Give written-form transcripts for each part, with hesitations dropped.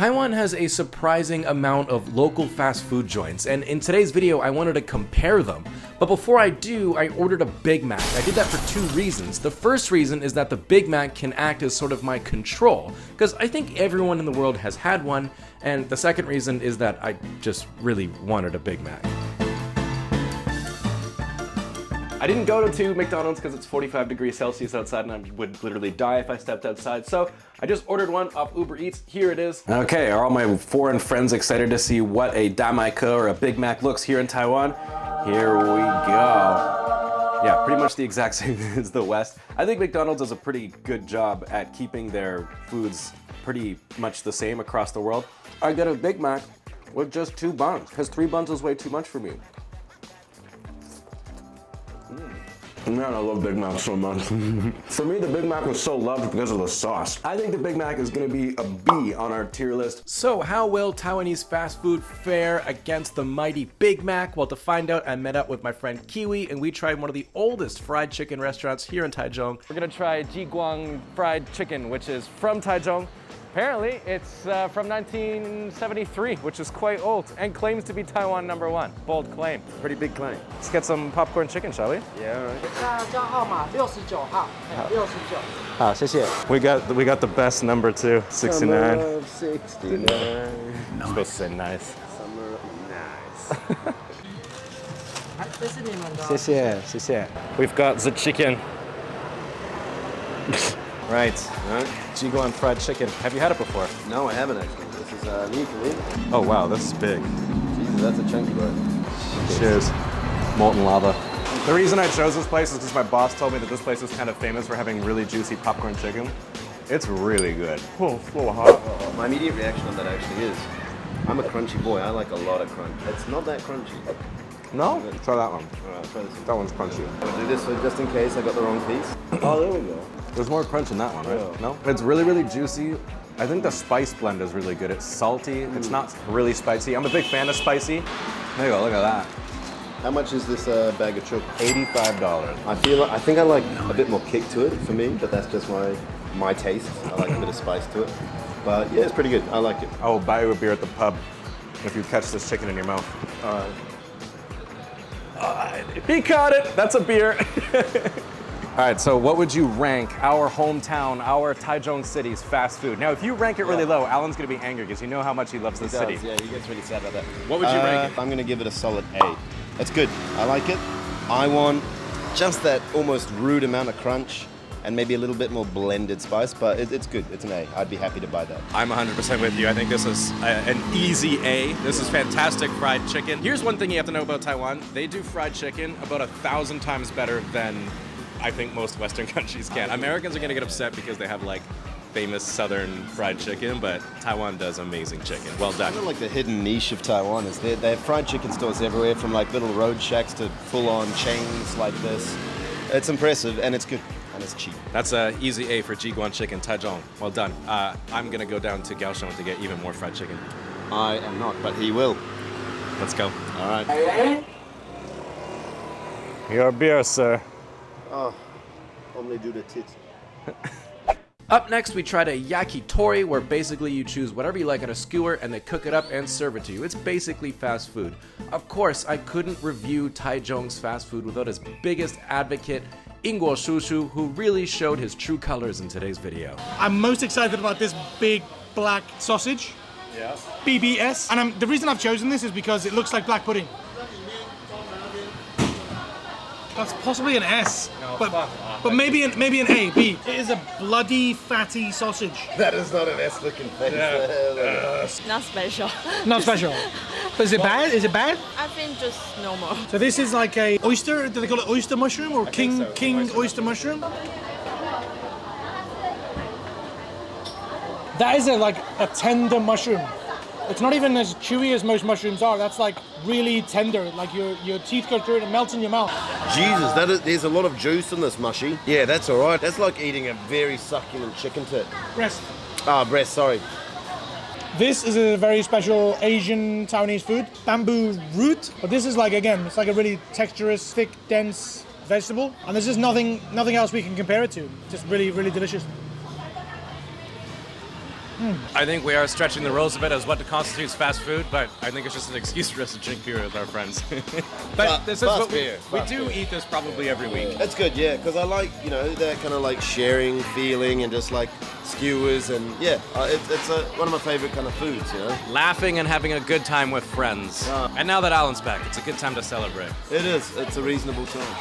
Taiwan has a surprising amount of local fast food joints, and in today's video I wanted to compare them. But before I do, I ordered a Big Mac. I did that for two reasons. The first reason is that the Big Mac can act as sort of my control, because I think everyone in the world has had one, and the second reason is that I just really wanted a Big Mac. I didn't go to McDonald's because it's 45 degrees Celsius outside and I would literally die if I stepped outside. So I just ordered one off Uber Eats. Here it is. Okay, are all my foreign friends excited to see what a Damaiko or a Big Mac looks here in Taiwan? Here we go. Yeah, pretty much the exact same as the West. I think McDonald's does a pretty good job at keeping their foods pretty much the same across the world. I get a Big Mac with just 2 buns because 3 buns is way too much for me. Man, I love Big Mac so much. For me, the Big Mac was so loved because of the sauce. I think the Big Mac is gonna be a B on our tier list. So how will Taiwanese fast food fare against the mighty Big Mac? Well, to find out, I met up with my friend Kiwi and we tried one of the oldest fried chicken restaurants here in Taichung. We're gonna try Jiguan fried chicken, which is from Taichung. Apparently, it's from 1973, which is quite old, and claims to be Taiwan #1. Bold claim. Pretty big claim. Let's get some popcorn chicken, shall we? Yeah, all right. 69号69 好，谢谢. We got the best number too, 69. Summer of 69. I'm supposed to say nice. Summer of nice. 这是你们的。谢谢，谢谢. We've got the chicken. Right. Jiguan fried chicken. Have you had it before? No, I haven't actually. This is new for me. Oh wow, this is big. Jesus, that's a chunky bro. Cheers. Molten lava. The reason I chose this place is because my boss told me that this place is kind of famous for having really juicy popcorn chicken. It's really good. Oh, so hot. My immediate reaction on that actually is, I'm a crunchy boy. I like a lot of crunch. It's not that crunchy. No? Try that one. All right, try this one. That one's crunchy. I'll do this just in case I got the wrong piece. Oh, there we go. There's more crunch in that one, right? Yeah. No? It's really, really juicy. I think the spice blend is really good. It's salty. It's not really spicy. I'm a big fan of spicy. There you go, look at that. How much is this bag of chook? $85. I think I like a bit more kick to it for me, but that's just my taste. I like a bit of spice to it. But yeah, it's pretty good. I like it. I will buy you a beer at the pub if you catch this chicken in your mouth. He caught it. That's a beer. All right, so what would you rank our hometown, our Taichung city's fast food? Now, if you rank it really low, Alan's gonna be angry because you know how much he loves this city. Yeah, he gets really sad about that. What would you rank it? I'm gonna give it a solid A. It's good. I like it. I want just that almost rude amount of crunch and maybe a little bit more blended spice, but it's good. It's an A. I'd be happy to buy that. I'm 100% with you. I think this is an easy A. This is fantastic fried chicken. Here's one thing you have to know about Taiwan. They do fried chicken about 1,000 times better than I think most Western countries can. Americans are gonna get upset because they have like famous Southern fried chicken, but Taiwan does amazing chicken. Well done. I feel like the hidden niche of Taiwan is they have fried chicken stores everywhere, from like little road shacks to full-on chains like this. It's impressive and it's good and it's cheap. That's an easy A for Jiguan chicken, Taichung. Well done. I'm gonna go down to Gaoshong to get even more fried chicken. I am not, but he will. Let's go. All right. Your beer, sir. Oh, only do the tits. Up next, we tried a Yakitori, where basically you choose whatever you like on a skewer and they cook it up and serve it to you. It's basically fast food. Of course, I couldn't review Taichung's fast food without his biggest advocate, Inguo Shushu, who really showed his true colors in today's video. I'm most excited about this big black sausage. Yeah. BBS. And the reason I've chosen this is because it looks like black pudding. That's possibly an S, but maybe an A, B. It is a bloody fatty sausage. That is not an S looking face. Yeah. Not special. Not special. But is it bad? Is it bad? I think just normal. So this is like a oyster. Do they call it oyster mushroom or king oyster mushroom? That is like a tender mushroom. It's not even as chewy as most mushrooms are. That's like really tender. Like your teeth go through it and melts in your mouth. Jesus, there's a lot of juice in this mushy. Yeah, that's all right. That's like eating a very succulent chicken tit. Breast. Ah, breast, sorry. This is a very special Asian Taiwanese food, bamboo root. But this is like, again, it's like a really texturous, thick, dense vegetable. And there's just nothing else we can compare it to. Just really, really delicious. I think we are stretching the rules a bit as what constitutes fast food, but I think it's just an excuse for us to drink beer with our friends. But this is fast what beer, we fast do beer. eat this probably every week. That's good, yeah, because I like, you know, that kind of like sharing feeling and just like skewers and yeah, it's one of my favorite kind of foods, you know. Laughing and having a good time with friends. And now that Alan's back, it's a good time to celebrate. It is. It's a reasonable time.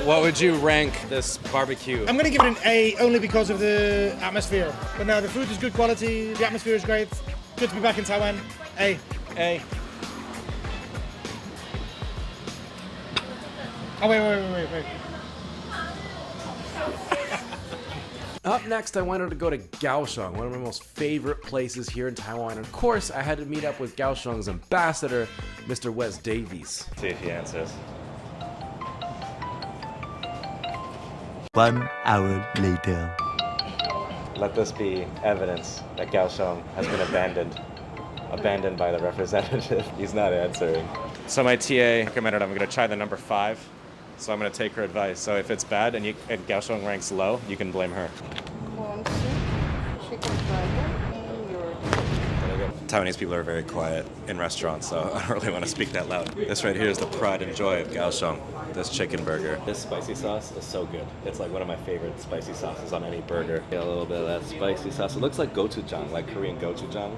What would you rank this barbecue? I'm gonna give it an A only because of the atmosphere. But no, the food is good quality, the atmosphere is great. Good to be back in Taiwan. A. A. Oh, wait. Up next, I wanted to go to Gaoshong, one of my most favorite places here in Taiwan. And of course, I had to meet up with Gaoshong's ambassador, Mr. Wes Davies. See if he answers. 1 hour later. Let this be evidence that Gaoshong has been abandoned by the representative. He's not answering. So my TA recommended I'm going to try the number 5. So I'm going to take her advice. So if it's bad and Gaoshong ranks low, you can blame her. Corn soup, chicken burger, and your Taiwanese people are very quiet in restaurants, so I don't really want to speak that loud. This right here is the pride and joy of Gaoshong, this chicken burger. This spicy sauce is so good. It's like one of my favorite spicy sauces on any burger. Get a little bit of that spicy sauce. It looks like gochujang, like Korean gochujang.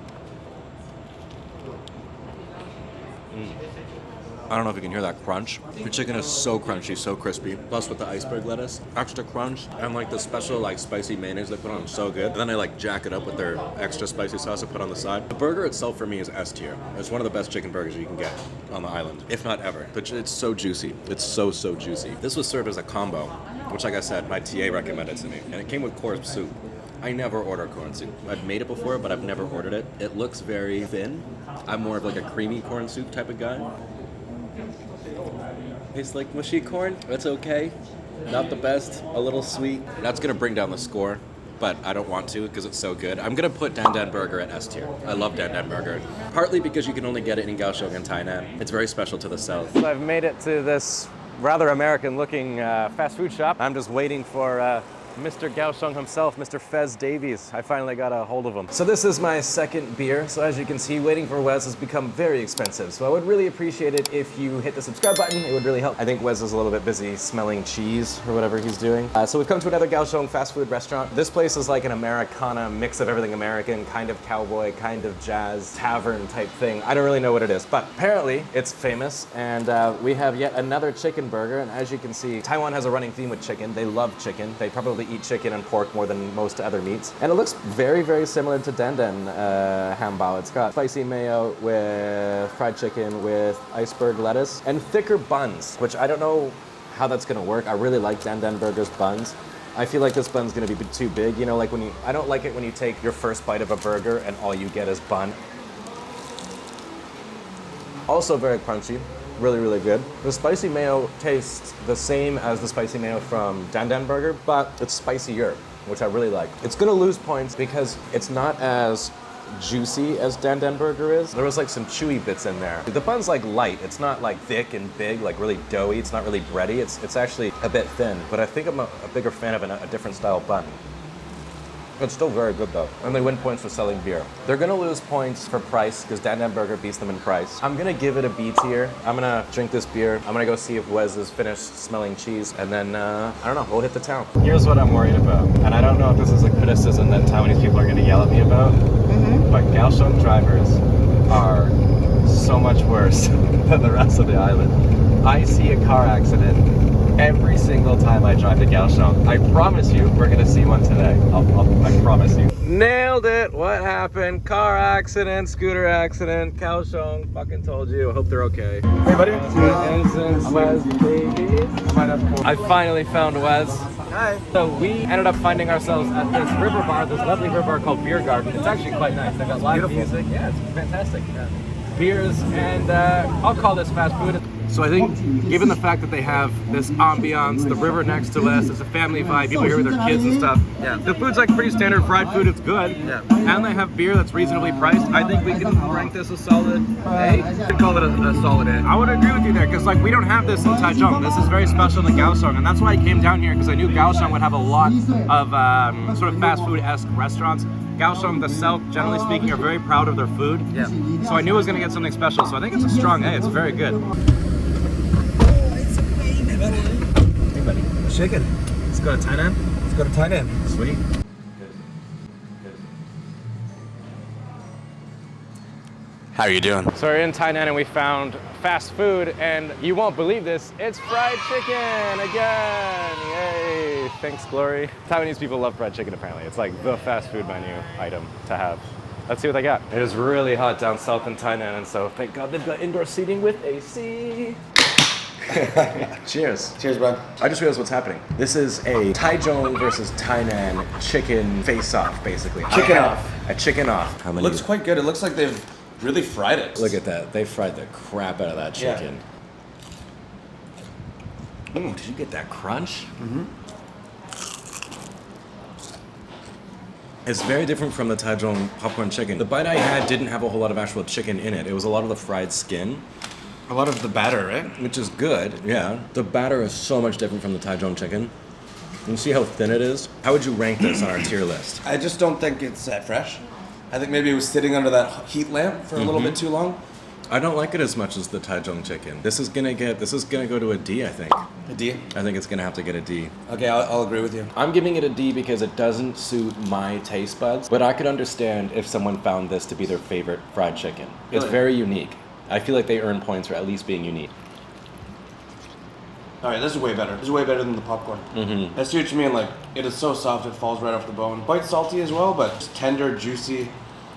I don't know if you can hear that crunch. The chicken is so crunchy, so crispy. Plus with the iceberg lettuce, extra crunch, and like the special like spicy mayonnaise they put on, so good. And then they like jack it up with their extra spicy sauce they put on the side. The burger itself for me is S tier. It's one of the best chicken burgers you can get on the island, if not ever. But it's so juicy. It's so juicy. This was served as a combo, which like I said, my TA recommended to me. And it came with corn soup. I never order corn soup. I've made it before, but I've never ordered it. It looks very thin. I'm more of like a creamy corn soup type of guy. Tastes like mushy corn. That's okay. Not the best. A little sweet. That's gonna bring down the score, but I don't want to because it's so good. I'm gonna put Dan Dan Burger at S tier. I love Dan Dan Burger. Partly because you can only get it in Gaoshong and Tainan. It's very special to the south. So I've made it to this rather American-looking fast food shop. I'm just waiting for Mr. Gaoshong himself, Mr. Fez Davies. I finally got a hold of him. So this is my second beer. So as you can see, waiting for Wes has become very expensive. So I would really appreciate it if you hit the subscribe button. It would really help. I think Wes is a little bit busy smelling cheese or whatever he's doing. So we've come to another Gaoshong fast food restaurant. This place is like an Americana mix of everything American, kind of cowboy, kind of jazz, tavern type thing. I don't really know what it is, but apparently it's famous. And we have yet another chicken burger. And as you can see, Taiwan has a running theme with chicken. They love chicken. They probably eat chicken and pork more than most other meats. And it looks very, very similar to Dan Dan hambao. It's got spicy mayo with fried chicken with iceberg lettuce and thicker buns, which I don't know how that's gonna work. I really like Dan Dan Burger's buns. I feel like this bun's gonna be too big. You know, like I don't like it when you take your first bite of a burger and all you get is bun. Also very crunchy. Really, really good. The spicy mayo tastes the same as the spicy mayo from Dan Dan Burger, but it's spicier, which I really like. It's gonna lose points because it's not as juicy as Dan Dan Burger is. There was like some chewy bits in there. The bun's like light. It's not like thick and big, like really doughy. It's not really bready. It's actually a bit thin, but I think I'm a bigger fan of a different style bun. It's still very good though. And they win points for selling beer. They're gonna lose points for price because Dan Dan Burger beats them in price. I'm gonna give it a B tier. I'm gonna drink this beer. I'm gonna go see if Wes is finished smelling cheese. And then, I don't know, we'll hit the town. Here's what I'm worried about. And I don't know if this is a criticism that Taiwanese people are gonna yell at me about. But Gaoshong drivers are so much worse than the rest of the island. I see a car accident every single time I drive to Gaoshong. I promise you, we're gonna see one today. I promise you. Nailed it! What happened? Car accident, scooter accident, Gaoshong. Fucking told you. I hope they're okay. Hey, buddy. I finally found Wes. Hi. So we ended up finding ourselves at this river bar, this lovely river bar called Beer Garden. It's actually quite nice. They've got live music. Yeah, it's fantastic. Yeah. Beers and I'll call this fast food. So I think, given the fact that they have this ambiance, the river next to us, it's a family vibe, people here with their kids and stuff. Yeah. The food's like pretty standard fried food, it's good. Yeah. And they have beer that's reasonably priced. I think we can rank this a solid A. I'd call it a solid A. I would agree with you there, because like we don't have this in Taichung. This is very special in Gaoshong, and that's why I came down here, because I knew Gaoshong would have a lot of sort of fast food-esque restaurants. Gaoshong, the South, generally speaking, are very proud of their food. Yeah. So I knew I was going to get something special. So I think it's a strong A. It's very good. Hey buddy. Chicken. Let's go to Tainan. Let's go to Thailand. Sweet. How are you doing? So we're in Tainan and we found fast food, and you won't believe this, it's fried chicken again! Yay! Thanks, Glory. Taiwanese people love fried chicken apparently. It's like the fast food menu item to have. Let's see what they got. It is really hot down south in Tainan, and so thank God they've got indoor seating with AC. Cheers. Cheers, bro. I just realized what's happening. This is a Taichung versus Tainan chicken face-off, basically. Chicken off. A chicken off. How many? Looks quite good. It looks like they've really fried it. Look at that. They fried the crap out of that chicken. Ooh, did you get that crunch? Mm-hmm. It's very different from the Taichung popcorn chicken. The bite I had didn't have a whole lot of actual chicken in it. It was a lot of the fried skin. A lot of the batter, right? Which is good, yeah. The batter is so much different from the Taichung chicken. You see how thin it is? How would you rank this on our tier list? I just don't think it's that fresh. I think maybe it was sitting under that heat lamp for a little bit too long. I don't like it as much as the Taichung chicken. This is gonna go to a D, I think. A D? I think it's gonna have to get a D. Okay, I'll agree with you. I'm giving it a D because it doesn't suit my taste buds, but I could understand if someone found this to be their favorite fried chicken. It's Really? very unique. I feel like they earn points for at least being unique. All right, this is way better. This is way better than the popcorn. Mm-hmm. I see what you mean. Like, it is so soft, it falls right off the bone. Quite salty as well, but just tender, juicy.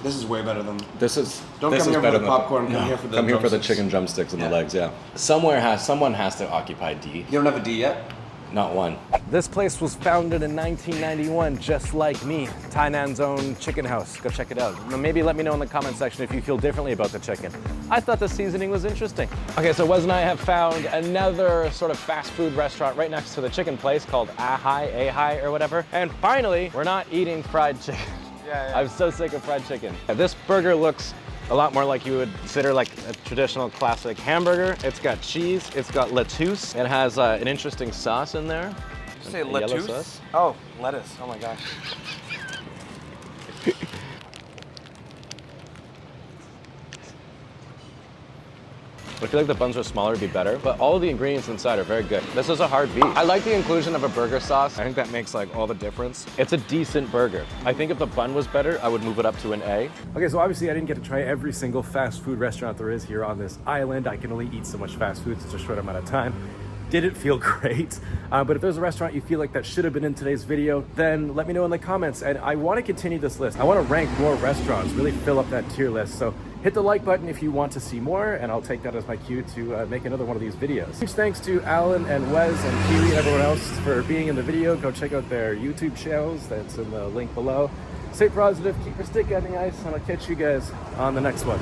This is way better than. This is. Don't this come is here for better the than popcorn. Come here for the. Come here for the drumsticks. chicken drumsticks and the Yeah. legs. Yeah. Someone has to occupy D. You don't have a D yet? Not one. This place was founded in 1991, just like me. Tainan's own chicken house. Go check it out. Maybe let me know in the comment section if you feel differently about the chicken. I thought the seasoning was interesting. Okay, so Wes and I have found another sort of fast food restaurant right next to the chicken place called Ahai or whatever. And finally, we're not eating fried chicken. Yeah. I'm so sick of fried chicken. This burger looks a lot more like you would consider like a traditional classic hamburger. It's got cheese, it's got lettuce, it has an interesting sauce in there. Did you say A yellow lettuce? sauce. Oh, lettuce. Oh my gosh. I feel like the buns are smaller would be better, but all of the ingredients inside are very good. This is a hard B. I like the inclusion of a burger sauce. I think that makes like all the difference. It's a decent burger. I think if the bun was better, I would move it up to an A. Okay, so obviously I didn't get to try every single fast food restaurant there is here on this island. I can only eat so much fast food in such a short amount of time. Did it feel great? But if there's a restaurant you feel like that should have been in today's video, then let me know in the comments. And I want to continue this list. I want to rank more restaurants, really fill up that tier list. So hit the like button if you want to see more, and I'll take that as my cue to make another one of these videos. Huge thanks to Alan and Wes and Kiwi and everyone else for being in the video. Go check out their YouTube channels. That's in the link below. Stay positive, keep your stick on the ice, and I'll catch you guys on the next one.